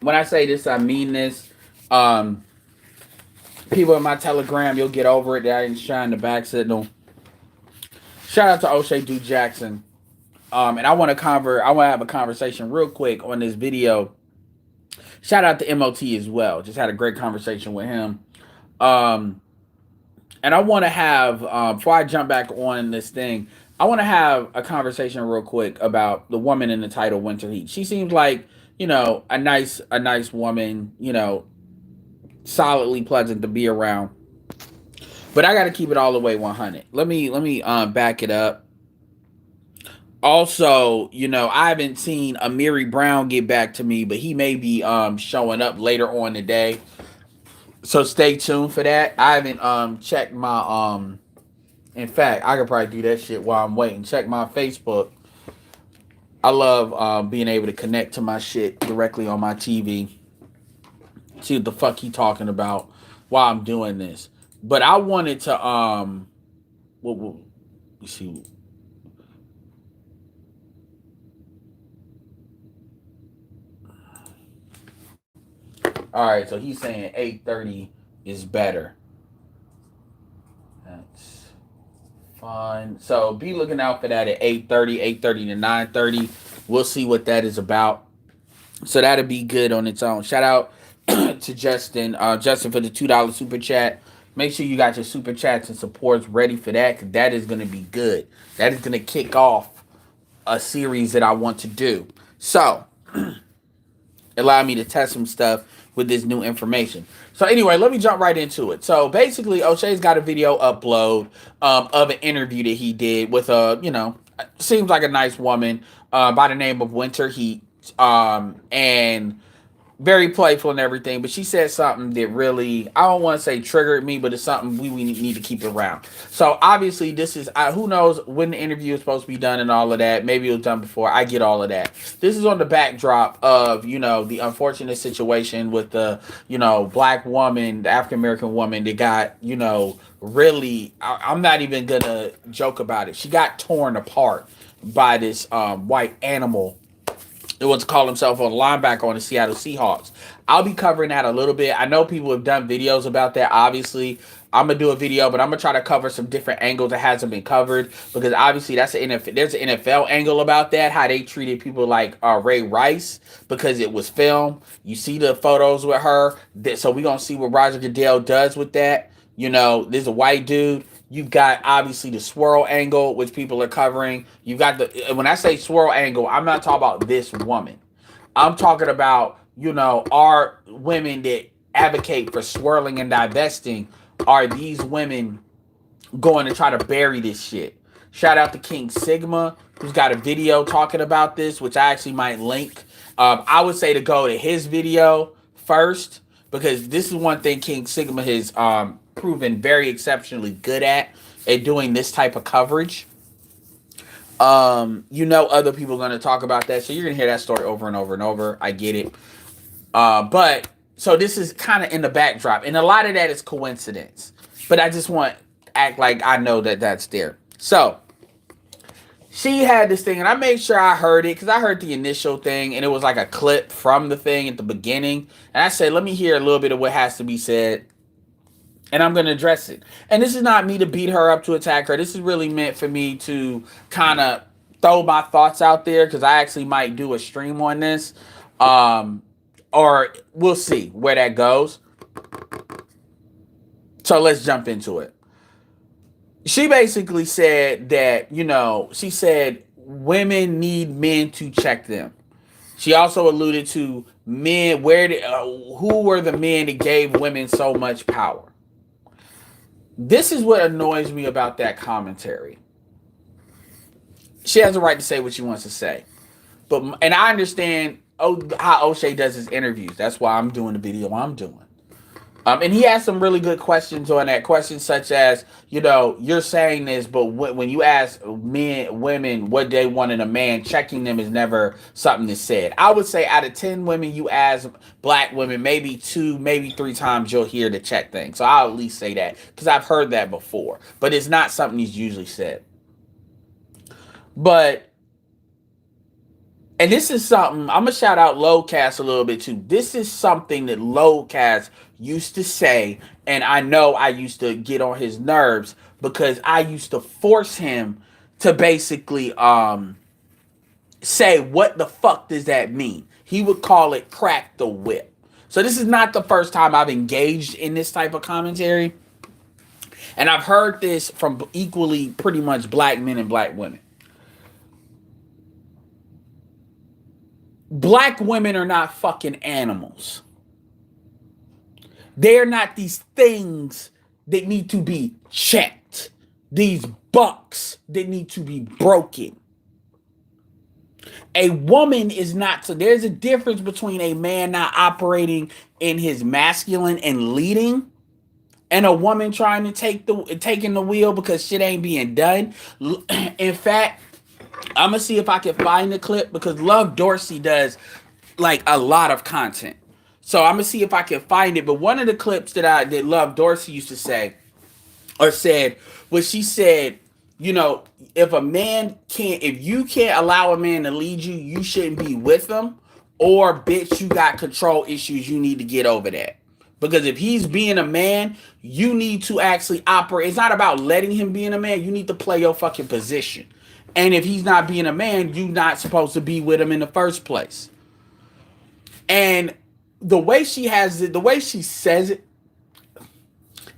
When I say this, I mean this. Um, People in my Telegram, you'll get over it. That I didn't shine the back signal. Shout out to Oshay Duke Jackson. And I want to have a conversation real quick on this video. Shout out to MOT as well. Just had a great conversation with him. Um, and I want to have before I jump back on this thing, I want to have a conversation real quick about the woman in the title Winter Heat. She seems like, a nice woman, solidly pleasant to be around. But I got to keep it all the way 100. Let me back it up. Also, I haven't seen Amiri Brown get back to me, but he may be showing up later on today. So stay tuned for that. I haven't checked my in fact, I could probably do that shit while I'm waiting. Check my Facebook. I love being able to connect to my shit directly on my TV. See what the fuck he talking about while I'm doing this. But I wanted to what see. All right, so he's saying 8:30 is better. That's fine. So be looking out for that at 8:30, 8:30 to 9:30. We'll see what that is about. So that'll be good on its own. Shout out to Justin for the $2 super chat. Make sure you got your super chats and supports ready for that, because that is going to be good. That is going to kick off a series that I want to do. So allow me to test some stuff with this new information. So anyway, let me jump right into it. So basically, O'Shea's got a video upload of an interview that he did with seems like a nice woman by the name of Winter Heat. And very playful and everything, but she said something that really, I don't want to say triggered me, but it's something we need to keep around. So obviously this is, who knows when the interview is supposed to be done and all of that. Maybe it was done before. I get all of that. This is on the backdrop of, the unfortunate situation with the, black woman, the African American woman that got, really, I'm not even going to joke about it. She got torn apart by this white animal. It was to call himself a linebacker on the Seattle Seahawks. I'll be covering that a little bit. I know people have done videos about that. Obviously, I'm gonna do a video, but I'm gonna try to cover some different angles that hasn't been covered, because obviously that's an NFL. There's an NFL angle about that, how they treated people like Ray Rice, because it was filmed. You see the photos with her. So we're gonna see what Roger Goodell does with that. There's a white dude. You've got obviously the swirl angle, which people are covering. You've got when I say swirl angle, I'm not talking about this woman. I'm talking about, our women that advocate for swirling and divesting. Are these women going to try to bury this shit? Shout out to King Sigma, who's got a video talking about this, which I actually might link. I would say to go to his video first, because this is one thing King Sigma has proven very exceptionally good at doing this type of coverage. Other people are going to talk about that, so you're going to hear that story over and over and over. I get it. But so this is kind of in the backdrop, and a lot of that is coincidence. But I just want to act like I know that that's there. So she had this thing, and I made sure I heard it, because I heard the initial thing, and it was like a clip from the thing at the beginning. And I said, let me hear a little bit of what has to be said, and I'm going to address it. And this is not me to beat her up, to attack her. This is really meant for me to kind of throw my thoughts out there, because I actually might do a stream on this. Or we'll see where that goes. So let's jump into it. She basically said that, she said women need men to check them. She also alluded to men, who were the men that gave women so much power? This is what annoys me about that commentary. She has a right to say what she wants to say. And I understand how Oshay does his interviews. That's why I'm doing the video I'm doing. And he has some really good questions on that. Questions such as, you're saying this, but when you ask women what they want in a man, checking them is never something that's said. I would say out of 10 women you ask, black women, maybe 2, maybe 3 times you'll hear the check thing. So I'll at least say that, because I've heard that before. But it's not something he's usually said. But And this is something I'm gonna shout out Lowcast a little bit too. This is something that Lowcast used to say, and I know I used to get on his nerves because I used to force him to basically say, what the fuck does that mean? He would call it crack the whip. So this is not the first time I've engaged in this type of commentary. And I've heard this from equally pretty much black men and black women. Black women are not fucking animals. They're not these things that need to be checked. These bucks that need to be broken. A woman is not, so there's a difference between a man not operating in his masculine and leading, and a woman trying to taking the wheel because shit ain't being done. In fact, I'm gonna see if I can find the clip because Love Dorsey does like a lot of content. So I'm gonna see if I can find it. But one of the clips that Love Dorsey used to say or said was she said, you know, if you can't allow a man to lead you, you shouldn't be with him. Or bitch, you got control issues. You need to get over that. Because if he's being a man, you need to actually operate. It's not about letting him be in a man. You need to play your fucking position. And if he's not being a man, you're not supposed to be with him in the first place. And the way she has it, the way she says it,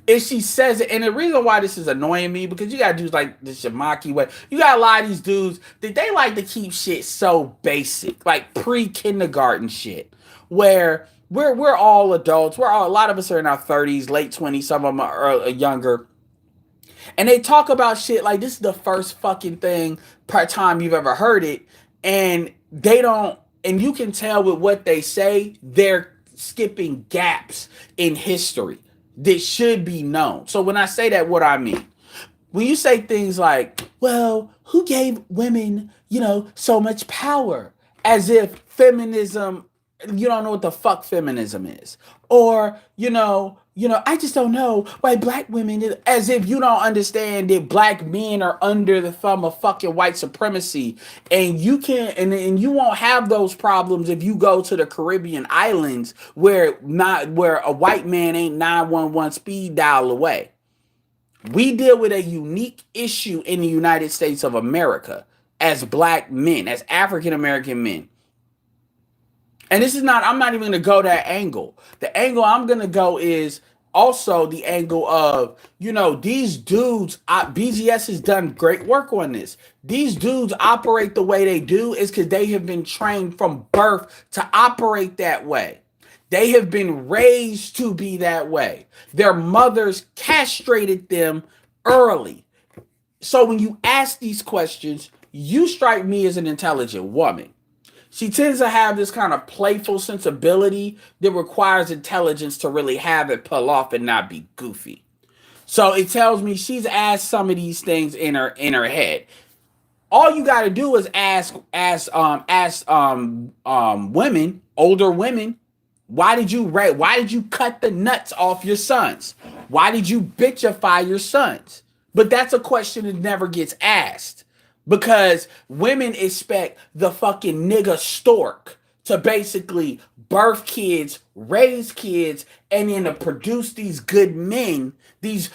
is she says it, and the reason why this is annoying me, because you got dudes like the Shamaki way. You got a lot of these dudes that they like to keep shit so basic, like pre-kindergarten shit, where we're all adults. A lot of us are in our 30s, late 20s, some of them are younger. And they talk about shit like this is the first fucking thing per time you've ever heard it. And they don't, and you can tell with what they say, they're skipping gaps in history that should be known. So when I say that, what I mean, when you say things like, well, who gave women, so much power? As if feminism, you don't know what the fuck feminism is. Or, I just don't know why black women, as if you don't understand that black men are under the thumb of fucking white supremacy. And you can't, and you won't have those problems if you go to the Caribbean islands where a white man ain't 911 speed dial away. We deal with a unique issue in the United States of America as black men, as African American men. And I'm not even going to go that angle. The angle I'm going to go is also the angle of, these dudes, BGS has done great work on this. These dudes operate the way they do is because they have been trained from birth to operate that way. They have been raised to be that way. Their mothers castrated them early. So when you ask these questions, you strike me as an intelligent woman. She tends to have this kind of playful sensibility that requires intelligence to really have it pull off and not be goofy. So it tells me she's asked some of these things in her head. All you got to do is ask women, older women, why did you cut the nuts off your sons? Why did you bitchify your sons? But that's a question that never gets asked. Because women expect the fucking nigga stork to basically birth kids, raise kids, and then to produce these good men, these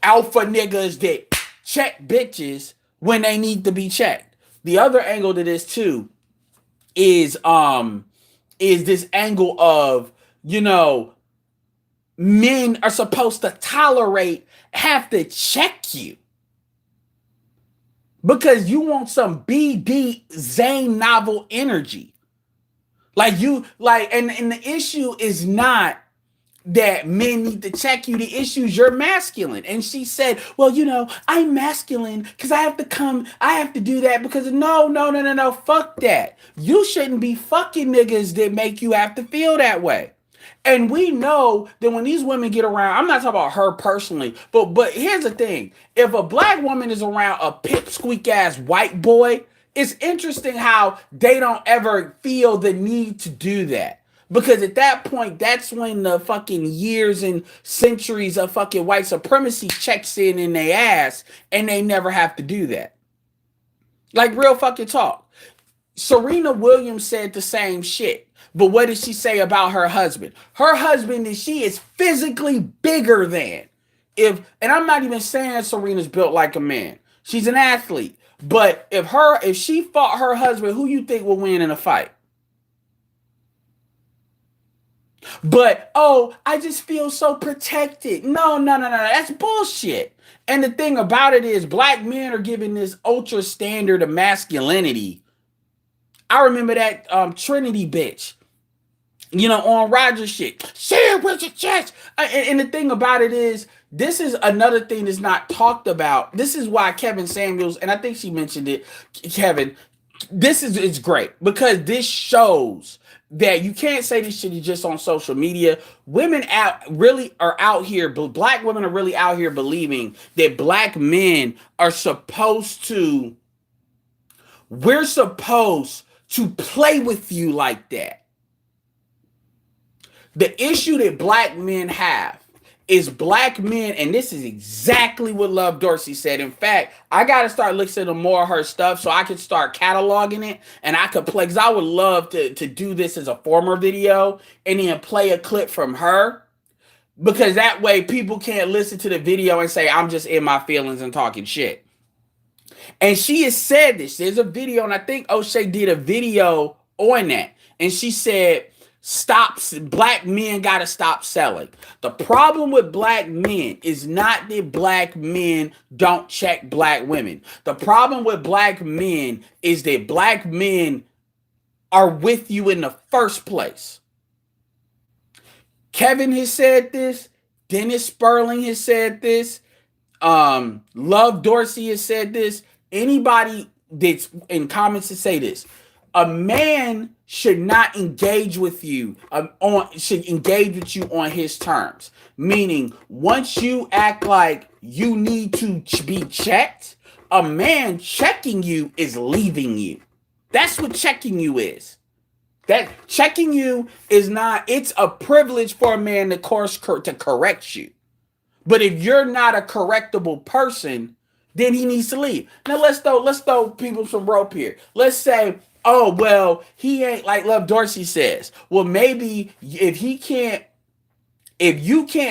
alpha niggas that check bitches when they need to be checked. The other angle to this too is this angle of, men are supposed to have to check you. Because you want some BD Zane novel energy. And the issue is not that men need to check you. The issue is you're masculine. And she said, well, I'm masculine because I have to do that because no, fuck that. You shouldn't be fucking niggas that make you have to feel that way. And we know that when these women get around, I'm not talking about her personally, but here's the thing. If a black woman is around a pipsqueak ass white boy, it's interesting how they don't ever feel the need to do that. Because at that point, that's when the fucking years and centuries of fucking white supremacy checks in their ass, and they never have to do that. Like real fucking talk. Serena Williams said the same shit. But what did she say about her husband? Her husband is she is physically bigger than. And I'm not even saying Serena's built like a man. She's an athlete. But if she fought her husband, who you think will win in a fight? But I just feel so protected. No. That's bullshit. And the thing about it is black men are given this ultra standard of masculinity. I remember that Trinity bitch, on Roger shit. Say it with your chest. And the thing about it is, this is another thing that's not talked about. This is why Kevin Samuels, and I think she mentioned it, Kevin, it's great because this shows that you can't say this shit is just on social media. Women are out here, but black women are really out here believing that black men are we're supposed to play with you like that. The issue that black men have is black men, and this is exactly what Love Dorsey said. In fact, I got to start listening to more of her stuff so I can start cataloging it, and I could play, because I would love to do this as a former video and then play a clip from her, because that way people can't listen to the video and say I'm just in my feelings and talking shit. And she has said this. There's a video, and I think Oshay did a video on that, and she said, black men got to stop selling. The problem with black men is not that black men don't check black women. The problem with black men is that black men are with you in the first place. Kevin has said this. Dennis Sperling has said this. Love Dorsey has said this. Anybody that's in comments to say this. A man should not engage with you should engage with you on his terms. Meaning, once you act like you need to be checked, a man checking you is leaving you. That's what checking you is. That checking you is not. It's a privilege for a man to correct you. But if you're not a correctable person, then he needs to leave. Now let's throw people some rope here. Let's say, oh, well, he ain't like Love Dorsey says. Well, maybe if you can't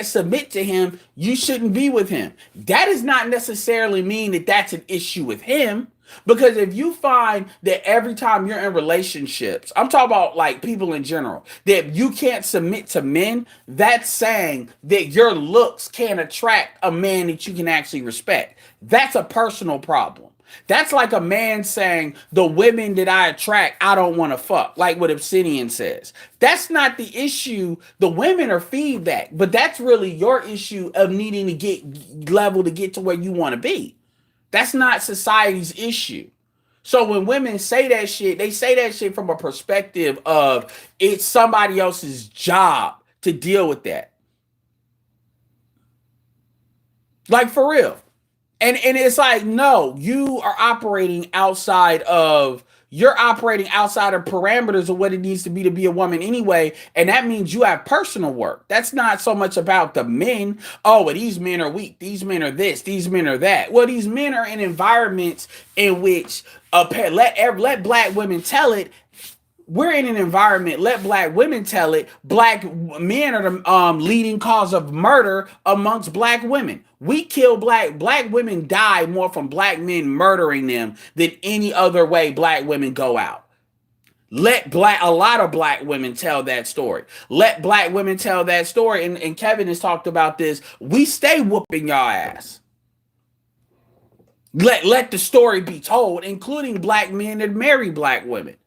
submit to him, you shouldn't be with him. That does not necessarily mean that that's an issue with him. Because if you find that every time you're in relationships, I'm talking about like people in general, that you can't submit to men, that's saying that your looks can't attract a man that you can actually respect. That's a personal problem. That's like a man saying, the women that I attract, I don't want to fuck, like what Obsidian says. That's not the issue. The women are feedback, but that's really your issue of needing to get level to get to where you want to be. That's not society's issue. So when women say that shit, they say that shit from a perspective of it's somebody else's job to deal with that. Like, for real. And it's like, no, you're operating outside of parameters of what it needs to be a woman anyway. And that means you have personal work. That's not so much about the men. Oh, well, these men are weak. These men are this. These men are that. Well, these men are in environments in which let black women tell it. We're in an environment, let black women tell it, black men are the leading cause of murder amongst black women. We kill black women die more from black men murdering them than any other way black women go out. A lot of black women tell that story. Let black women tell that story. And Kevin has talked about this. We stay whooping y'all ass. Let the story be told, including black men that marry black women.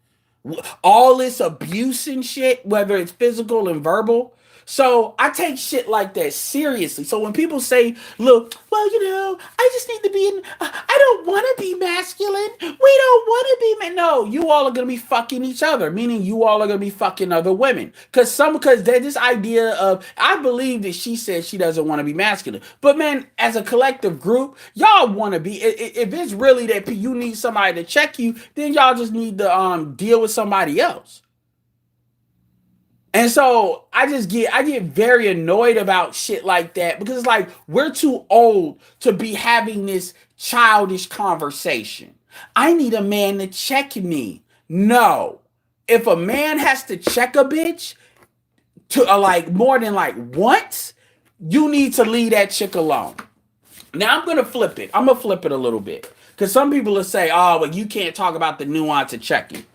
All this abuse and shit, whether it's physical and verbal. So I take shit like that seriously. So when people say, look, well, I just need to be I don't want to be masculine. We don't want to be, no, you all are going to be fucking each other, meaning you all are going to be fucking other women. Because there's this idea of, I believe that she says she doesn't want to be masculine. But man, as a collective group, y'all want to be, if it's really that you need somebody to check you, then y'all just need to deal with somebody else. And so I get very annoyed about shit like that, because it's like, we're too old to be having this childish conversation. I need a man to check me. No. If a man has to check a bitch to like more than like once, you need to leave that chick alone. Now I'm gonna flip it. I'm gonna flip it a little bit. Because some people will say, oh, well, you can't talk about the nuance of checking.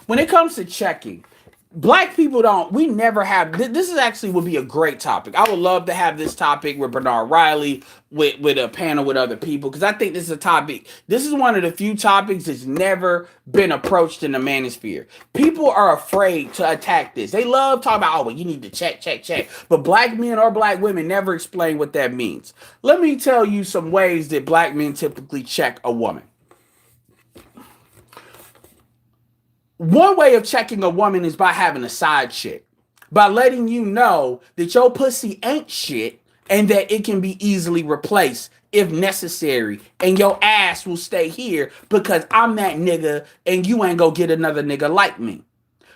When it comes to checking, black people don't, we never have, this is actually would be a great topic. I would love to have this topic with Bernard Riley, with a panel with other people, because I think this is a topic, this is one of the few topics that's never been approached in the manosphere. People are afraid to attack this. They love talking about, oh, well, you need to check, check, check. But black men or black women never explain what that means. Let me tell you some ways that black men typically check a woman. One way of checking a woman is by having a side chick, by letting you know that your pussy ain't shit and that it can be easily replaced if necessary, and your ass will stay here because I'm that nigga and you ain't gonna get another nigga like me.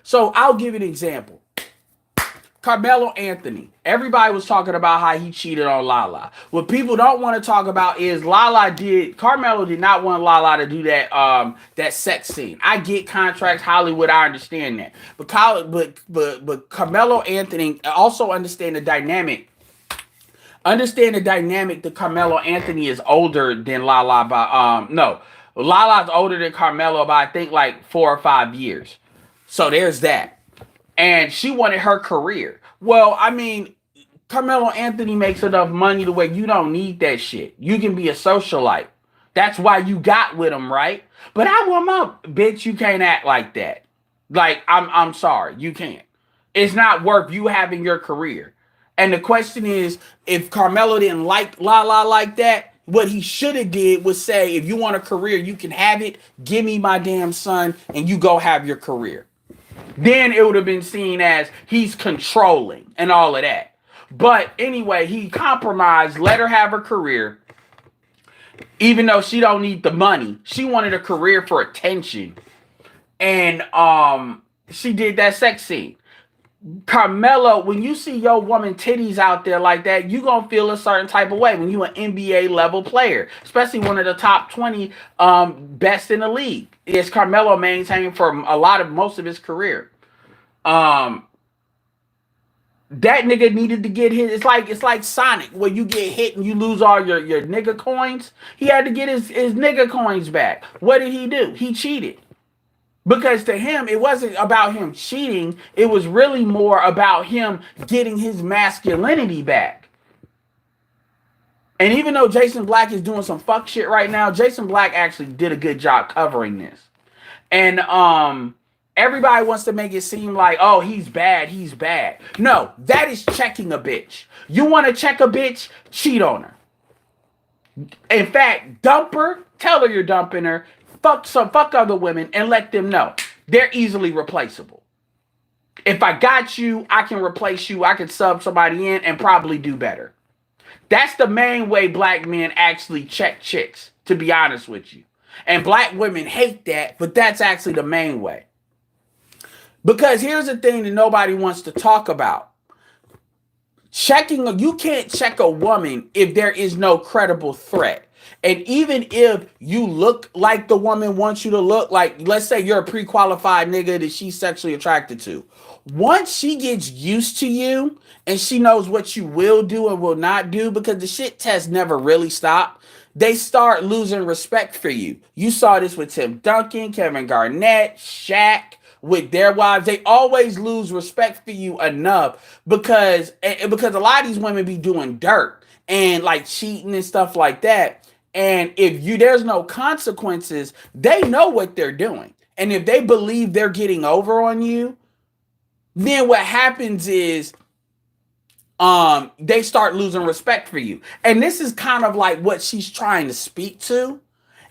So I'll give you an example. Carmelo Anthony. Everybody was talking about how he cheated on Lala. What people don't want to talk about is Carmelo did not want Lala to do that sex scene. I get contracts, Hollywood, I understand that. But Carmelo Anthony also understand the dynamic. Understand the dynamic that Carmelo Anthony is older than Lala by no. Lala's older than Carmelo by I think like 4 or 5 years. So there's that. And she wanted her career. Well, I mean, Carmelo Anthony makes enough money to where you don't need that shit. You can be a socialite. That's why you got with him, right? But I want my bitch, you can't act like that. Like, I'm sorry, you can't. It's not worth you having your career. And the question is, if Carmelo didn't like Lala like that, what he should have did was say, if you want a career, you can have it. Give me my damn son, and you go have your career. Then it would have been seen as he's controlling and all of that. But anyway, he compromised, let her have her career. Even though she don't need the money, she wanted a career for attention. And she did that sex scene. Carmelo, when you see your woman titties out there like that, you gonna feel a certain type of way when you an NBA level player, especially one of the top 20 best in the league. Is Carmelo maintained for most of his career. That nigga needed to get his. It's like Sonic, where you get hit and you lose all your nigga coins. He had to get his nigga coins back. What did he do? He cheated. Because to him, it wasn't about him cheating. It was really more about him getting his masculinity back. And even though Jason Black is doing some fuck shit right now, Jason Black actually did a good job covering this. And everybody wants to make it seem like, oh, he's bad, he's bad. No, that is checking a bitch. You want to check a bitch? Cheat on her. In fact, dump her, tell her you're dumping her. Fuck other women and let them know they're easily replaceable. If I got you, I can replace you. I can sub somebody in and probably do better. That's the main way black men actually check chicks, to be honest with you. And black women hate that, but that's actually the main way. Because here's the thing that nobody wants to talk about. You can't check a woman if there is no credible threat. And even if you look like the woman wants you to look, like, let's say you're a pre-qualified nigga that she's sexually attracted to. Once she gets used to you and she knows what you will do and will not do, because the shit test never really stop, they start losing respect for you. You saw this with Tim Duncan, Kevin Garnett, Shaq, with their wives. They always lose respect for you enough because a lot of these women be doing dirt and like cheating and stuff like that. And if there's no consequences, they know what they're doing. And if they believe they're getting over on you, then what happens is they start losing respect for you. And this is kind of like what she's trying to speak to.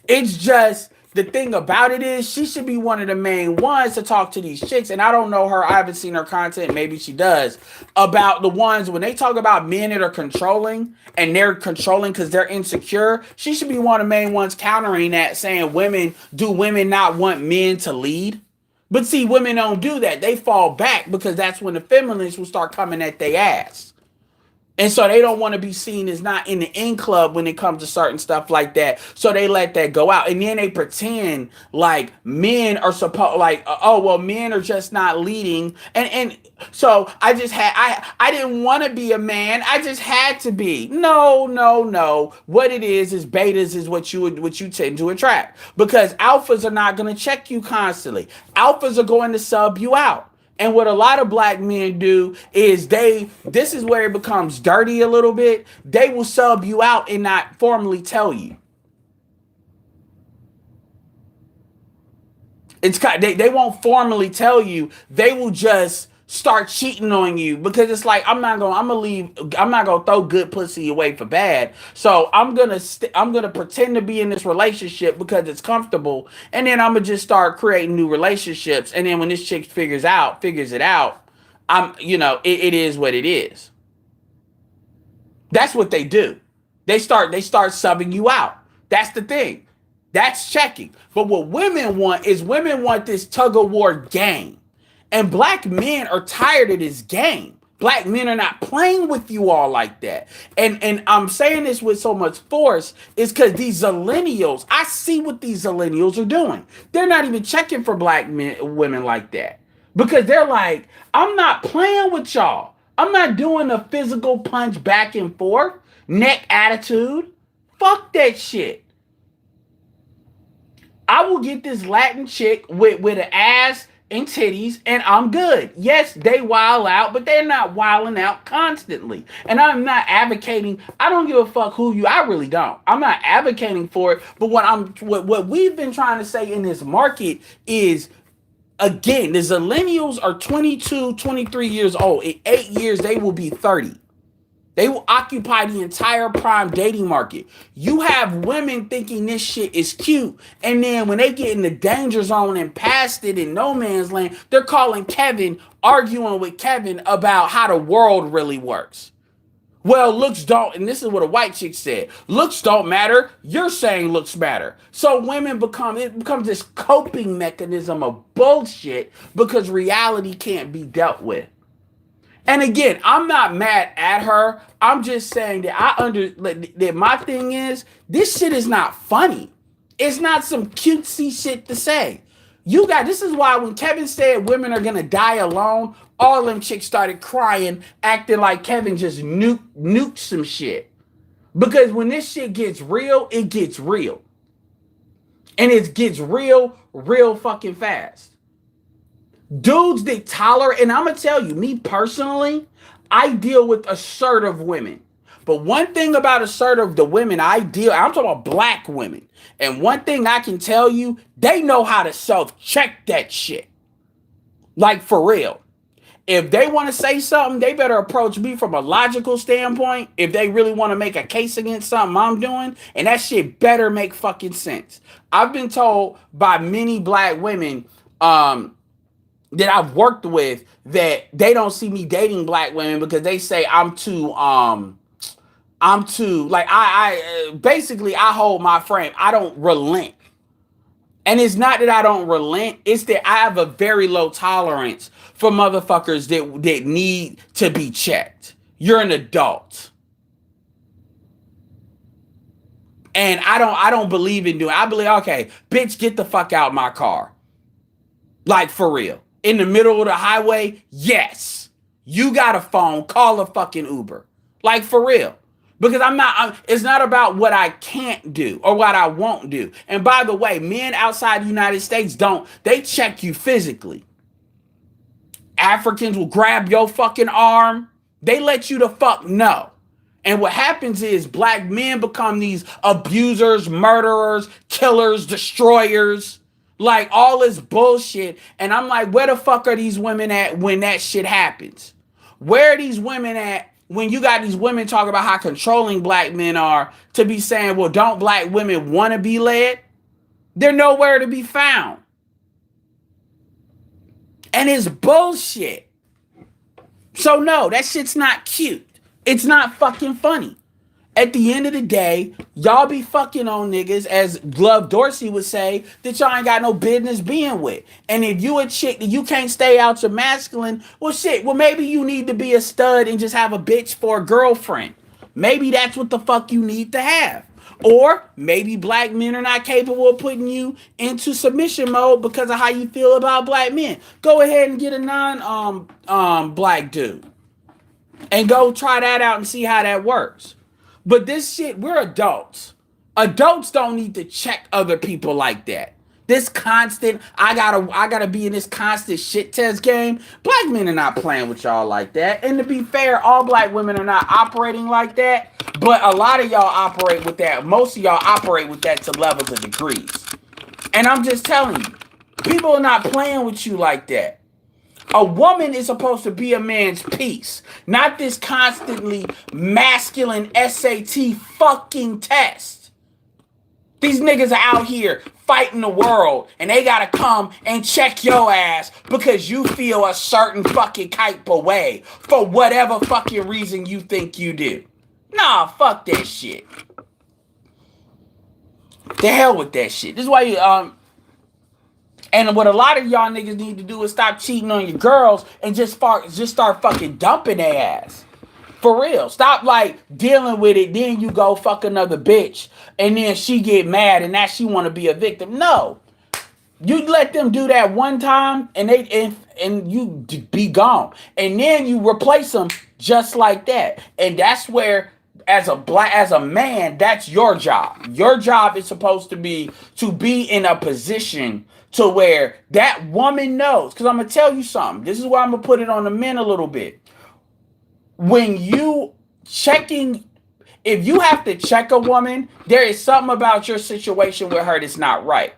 It's just, the thing about it is she should be one of the main ones to talk to these chicks. And I don't know her. I haven't seen her content. Maybe she does. About the ones when they talk about men that are controlling and they're controlling because they're insecure. She should be one of the main ones countering that, saying do women not want men to lead? But see, women don't do that. They fall back because that's when the feminists will start coming at their ass. And so they don't want to be seen as not in the in club when it comes to certain stuff like that. So they let that go out. And then they pretend like men are supposed like, oh, well, men are just not leading. And so I didn't want to be a man. I just had to be. No, no, no. What it is betas is what you tend to attract. Because alphas are not going to check you constantly. Alphas are going to sub you out. And what a lot of black men do is this is where it becomes dirty a little bit. They will sub you out and not formally tell you. They won't formally tell you. They will just start cheating on you because it's like I'm not gonna throw good pussy away for bad. So I'm gonna pretend to be in this relationship because it's comfortable, and then I'm gonna just start creating new relationships. And then when this chick figures it out, it is what it is. That's what they do. They start subbing you out. That's the thing. That's checking. But what women want is this tug of war game. And black men are tired of this game. Black men are not playing with you all like that. And I'm saying this with so much force is because these millennials, I see what these millennials are doing. They're not even checking for women like that. Because they're like, I'm not playing with y'all. I'm not doing a physical punch back and forth, neck attitude. Fuck that shit. I will get this Latin chick with an ass and titties, and I'm good. Yes, they wild out, but they're not wilding out constantly. And I'm not advocating. I don't give a fuck who you. I really don't. I'm not advocating for it. But what we've been trying to say in this market is, again, the millennials are 22, 23 years old. In 8 years, they will be 30. They will occupy the entire prime dating market. You have women thinking this shit is cute, and then when they get in the danger zone and past it in no man's land, they're calling Kevin, arguing with Kevin about how the world really works. Well, looks don't, and this is what a white chick said, looks don't matter, you're saying looks matter. So it becomes this coping mechanism of bullshit because reality can't be dealt with. And again, I'm not mad at her. I'm just saying that that my thing is, this shit is not funny. It's not some cutesy shit to say. This is why when Kevin said women are gonna die alone, all them chicks started crying, acting like Kevin just nuked some shit. Because when this shit gets real, it gets real. And it gets real fucking fast. Dudes that tolerate, and I'm gonna tell you, me personally, I deal with assertive women. But one thing about the women I'm talking about black women. And one thing I can tell you, they know how to self-check that shit. Like for real. If they want to say something, they better approach me from a logical standpoint. If they really want to make a case against something I'm doing, and that shit better make fucking sense. I've been told by many black women, that I've worked with, that they don't see me dating black women because they say I'm too like I basically I hold my frame. I don't relent. And it's not that I don't relent, it's that I have a very low tolerance for motherfuckers that need to be checked. You're an adult. And I don't believe in doing. I believe, okay, bitch, get the fuck out of my car. Like for real. In the middle of the highway, yes. You got a phone, call a fucking Uber. Like for real. Because it's not about what I can't do or what I won't do. And by the way, men outside the United States they check you physically. Africans will grab your fucking arm. They let you the fuck know. And what happens is black men become these abusers, murderers, killers, destroyers. Like all this bullshit. And I'm like, where the fuck are these women at when that shit happens? Where are these women at when you got these women talking about how controlling black men are to be saying, well, don't black women want to be led? They're nowhere to be found. And it's bullshit. So no, that shit's not cute. It's not fucking funny. At the end of the day, y'all be fucking on niggas, as Glove Dorsey would say, that y'all ain't got no business being with. And if you a chick that you can't stay out your masculine, well shit, well maybe you need to be a stud and just have a bitch for a girlfriend. Maybe that's what the fuck you need to have. Or maybe black men are not capable of putting you into submission mode because of how you feel about black men. Go ahead and get a black dude. And go try that out and see how that works. But this shit, we're adults. Adults don't need to check other people like that. This constant, I gotta be in this constant shit test game. Black men are not playing with y'all like that. And to be fair, all black women are not operating like that. But a lot of y'all operate with that. Most of y'all operate with that to levels of degrees. And I'm just telling you, people are not playing with you like that. A woman is supposed to be a man's piece, not this constantly masculine SAT fucking test. These niggas are out here fighting the world and they gotta come and check your ass because you feel a certain fucking type of way for whatever fucking reason you think you do. Nah, fuck that shit. The hell with that shit. This is why you, and what a lot of y'all niggas need to do is stop cheating on your girls and just start fucking dumping their ass. For real. Stop like dealing with it, then you go fuck another bitch and then she get mad and now she want to be a victim. No. You let them do that one time and you be gone. And then you replace them just like that. And that's where as a man, that's your job. Your job is supposed to be in a position to where that woman knows. Because I'm going to tell you something. This is why I'm going to put it on the men a little bit. When you if you have to check a woman, there is something about your situation with her that's not right.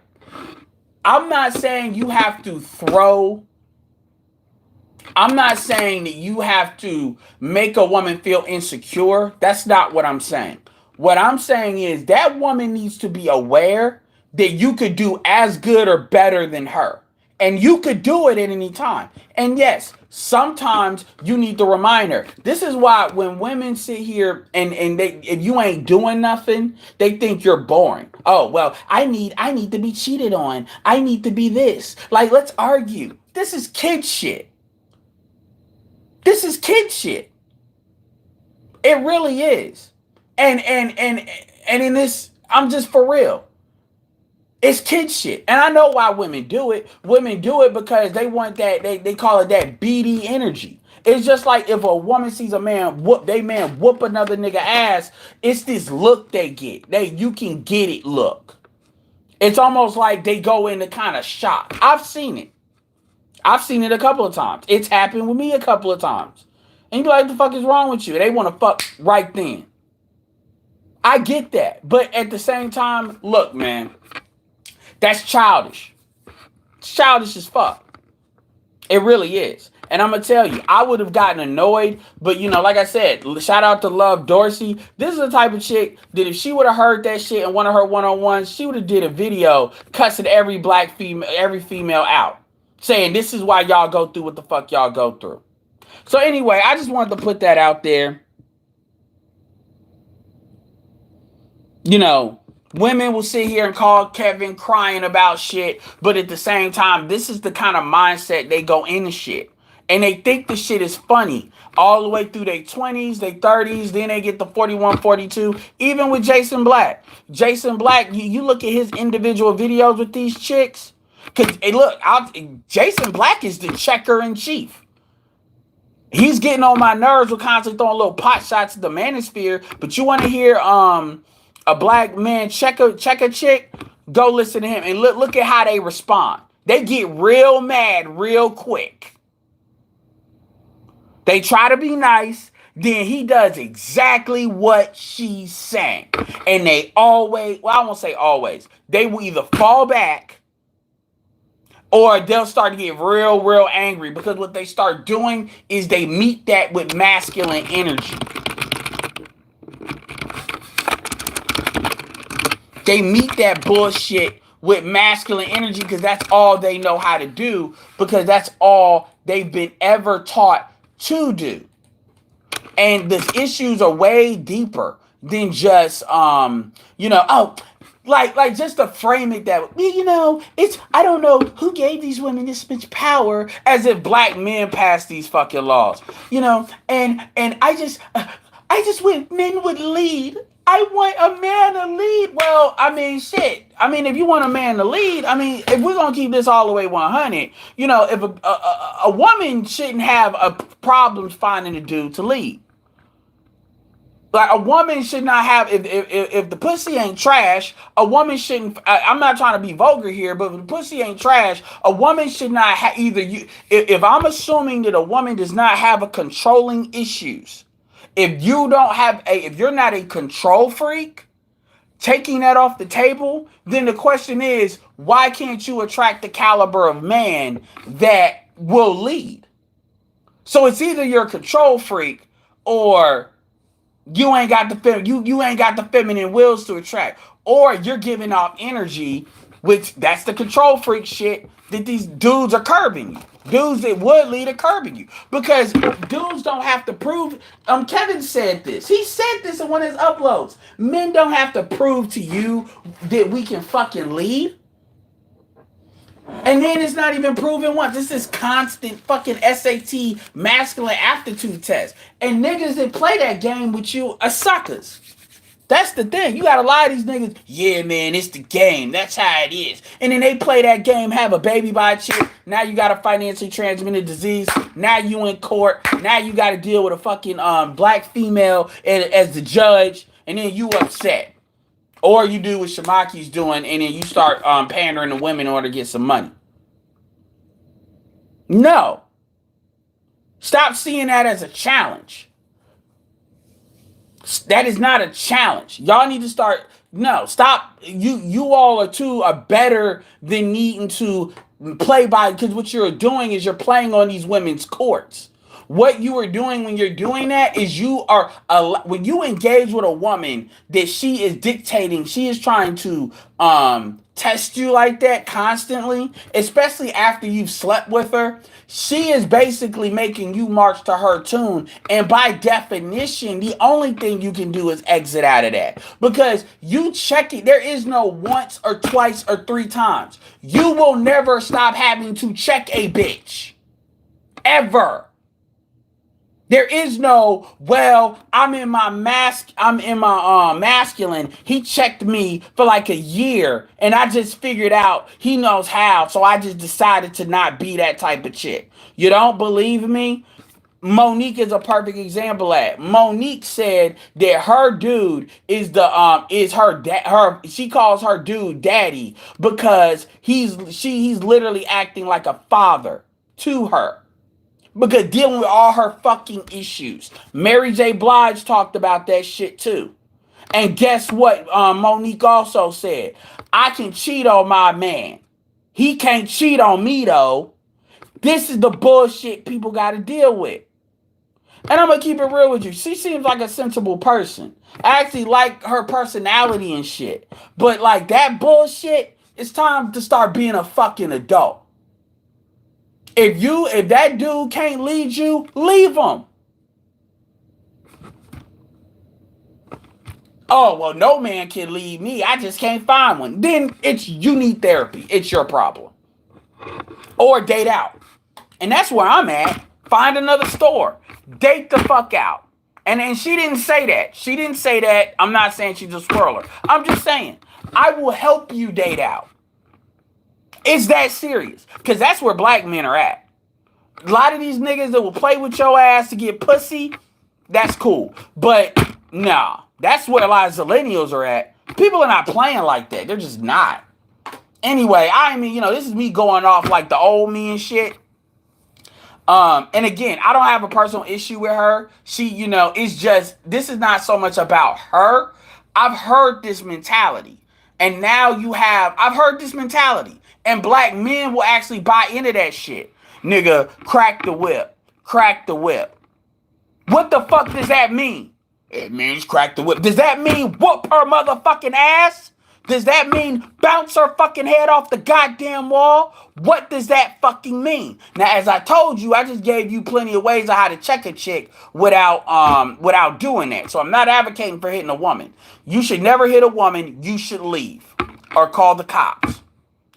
I'm not saying you have to I'm not saying that you have to make a woman feel insecure. That's not what I'm saying. What I'm saying is that woman needs to be aware that you could do as good or better than her. And you could do it at any time. And yes, sometimes you need to remind her. This is why when women sit here and if you ain't doing nothing, they think you're boring. Oh, well, I need to be cheated on. I need to be this. Like, let's argue. This is kid shit. This is kid shit. It really is. And in this, I'm just for real. It's kid shit. And I know why women do it. Women do it because they want that, they call it that BD energy. It's just like if a woman sees a man whoop another nigga ass, it's this look they get. You can get it look. It's almost like they go into kind of shock. I've seen it. I've seen it a couple of times. It's happened with me a couple of times. And you be like, what the fuck is wrong with you? They want to fuck right then. I get that. But at the same time, look, man, that's childish. It's childish as fuck. It really is. And I'm going to tell you, I would have gotten annoyed. But, like I said, shout out to Love Dorsey. This is the type of chick that if she would have heard that shit in one of her one-on-ones, she would have did a video cussing every female out. Saying this is why y'all go through what the fuck y'all go through. So anyway, I just wanted to put that out there. Women will sit here and call Kevin crying about shit, but at the same time, this is the kind of mindset they go into shit. And they think the shit is funny all the way through their 20s, their 30s, then they get to 41, 42. Even with Jason Black. Jason Black, you look at his individual videos with these chicks. Because, hey, look, Jason Black is the checker in chief. He's getting on my nerves with constantly throwing little pot shots at the manosphere. But you want to hear a black man check a chick? Go listen to him and look at how they respond. They get real mad real quick. They try to be nice. Then he does exactly what she's saying. And they always, well, I won't say always. They will either fall back or they'll start to get real, real angry because what they start doing is they meet that with masculine energy. They meet that bullshit with masculine energy because that's all they know how to do because that's all they've been ever taught to do. And the issues are way deeper. than just oh, like just to frame it that it's I don't know who gave these women this much power, as if black men passed these fucking laws, and I just wish men would lead. I want a man to lead. Well, I mean, shit. I mean, if you want a man to lead, I mean, if we're gonna keep this all the way 100, if a woman shouldn't have a problems finding a dude to lead. Like, a woman should not have, if the pussy ain't trash, a woman shouldn't. I'm not trying to be vulgar here, but if the pussy ain't trash, a woman should not have either. If I'm assuming that a woman does not have a controlling issues, if you're not a control freak, taking that off the table, then the question is, why can't you attract the caliber of man that will lead? So it's either you're a control freak or you ain't got the feminine wills to attract, or you're giving off energy, which that's the control freak shit that these dudes are curbing you. Dudes that would lead are curbing you because dudes don't have to prove. Kevin said this. He said this in one of his uploads. Men don't have to prove to you that we can fucking lead. And then it's not even proven once. This is constant fucking SAT masculine aptitude test. And niggas that play that game with you are suckers. That's the thing. You got a lot of these niggas, yeah, man, it's the game. That's how it is. And then they play that game, have a baby by a chick. Now you got a financially transmitted disease. Now you in court. Now you got to deal with a fucking black female as the judge. And then you upset. Or you do what Shamaki's doing, and then you start pandering to women in order to get some money. No. Stop seeing that as a challenge. That is not a challenge. Y'all need to start. No, stop. You all are better than needing to play by, because what you're doing is you're playing on these women's courts. What you are doing when you're doing that is when you engage with a woman that she is dictating, she is trying to test you like that constantly, especially after you've slept with her. She is basically making you march to her tune. And by definition, the only thing you can do is exit out of that. Because you check it. There is no once or twice or 3 times. You will never stop having to check a bitch. Ever. There is no, well, I'm in my masculine. He checked me for like a year and I just figured out he knows how. So I just decided to not be that type of chick. You don't believe me? Monique is a perfect example of that. Monique said that her dude is she calls her dude daddy because he's literally acting like a father to her. Because dealing with all her fucking issues. Mary J. Blige talked about that shit too. And guess what? Monique also said, I can cheat on my man. He can't cheat on me though. This is the bullshit people got to deal with. And I'm going to keep it real with you. She seems like a sensible person. I actually like her personality and shit. But like that bullshit, it's time to start being a fucking adult. If that dude can't lead you, leave him. Oh, well, no man can lead me. I just can't find one. Then you need therapy. It's your problem. Or date out. And that's where I'm at. Find another store. Date the fuck out. And then she didn't say that. She didn't say that. I'm not saying she's a swirler. I'm just saying, I will help you date out. It's that serious. Because that's where black men are at. A lot of these niggas that will play with your ass to get pussy, that's cool. But, nah. That's where a lot of millennials are at. People are not playing like that. They're just not. Anyway, this is me going off like the old me and shit. And again, I don't have a personal issue with her. She, it's just, this is not so much about her. I've heard this mentality. And now I've heard this mentality. And black men will actually buy into that shit. Nigga, crack the whip. Crack the whip. What the fuck does that mean? It means crack the whip. Does that mean whoop her motherfucking ass? Does that mean bounce her fucking head off the goddamn wall? What does that fucking mean? Now, as I told you, I just gave you plenty of ways of how to check a chick without doing that. So I'm not advocating for hitting a woman. You should never hit a woman. You should leave or call the cops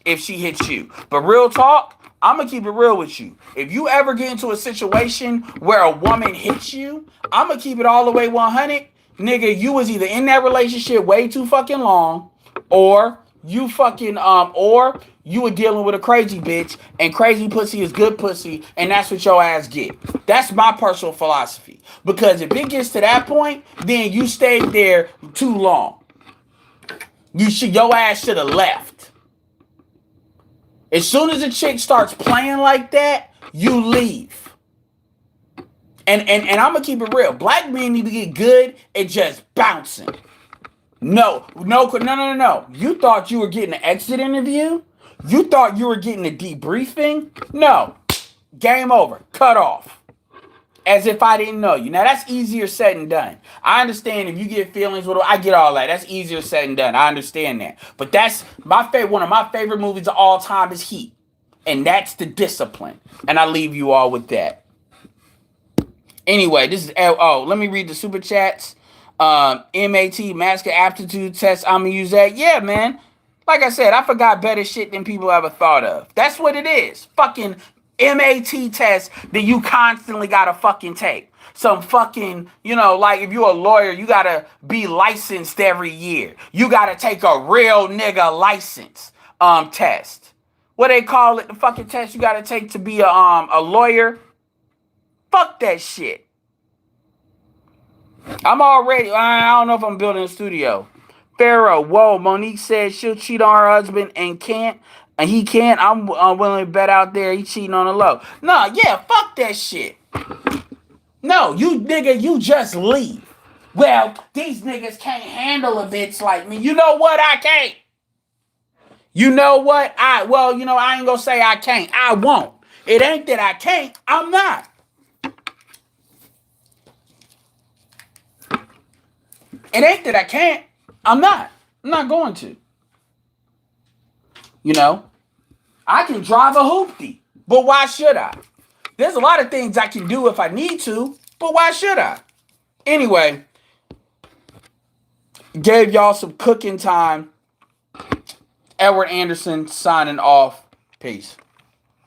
if she hits you. But real talk, I'm going to keep it real with you. If you ever get into a situation where a woman hits you, I'm going to keep it all the way 100. Nigga, you was either in that relationship way too fucking long, or you were dealing with a crazy bitch, and crazy pussy is good pussy, and that's what your ass get. That's my personal philosophy. Because if it gets to that point, then you stayed there too long. Your ass should have left. As soon as a chick starts playing like that, you leave. And I'm gonna keep it real. Black men need to get good at just bouncing. No. You thought you were getting an exit interview? You thought you were getting a debriefing? No. Game over. Cut off. As if I didn't know you. Now, that's easier said than done. I understand if you get feelings, I get all that. That's easier said than done. I understand that. But that's one of my favorite movies of all time is Heat. And that's the discipline. And I leave you all with that. Anyway, this is let me read the super chats. MAT, masculine aptitude test. I'm gonna use that. Yeah, man. Like I said, I forgot better shit than people ever thought of. That's what it is. Fucking MAT test that you constantly gotta fucking take. Some fucking, like if you're a lawyer, you gotta be licensed every year. You gotta take a real nigga license test. What they call it? The fucking test you gotta take to be a lawyer. Fuck that shit. I don't know if I'm building a studio. Pharaoh, whoa, Monique said she'll cheat on her husband and he can't. I'm willing to bet out there he's cheating on the low. No, yeah, fuck that shit. No, you just leave. Well, these niggas can't handle a bitch like me. You know what? I can't. You know what? I ain't gonna say I can't. I won't. It ain't that I can't. I'm not. It ain't that I can't. I'm not. I'm not going to. I can drive a hoopty, but why should I? There's a lot of things I can do if I need to, but why should I? Anyway, gave y'all some cooking time. Edward Anderson signing off. Peace.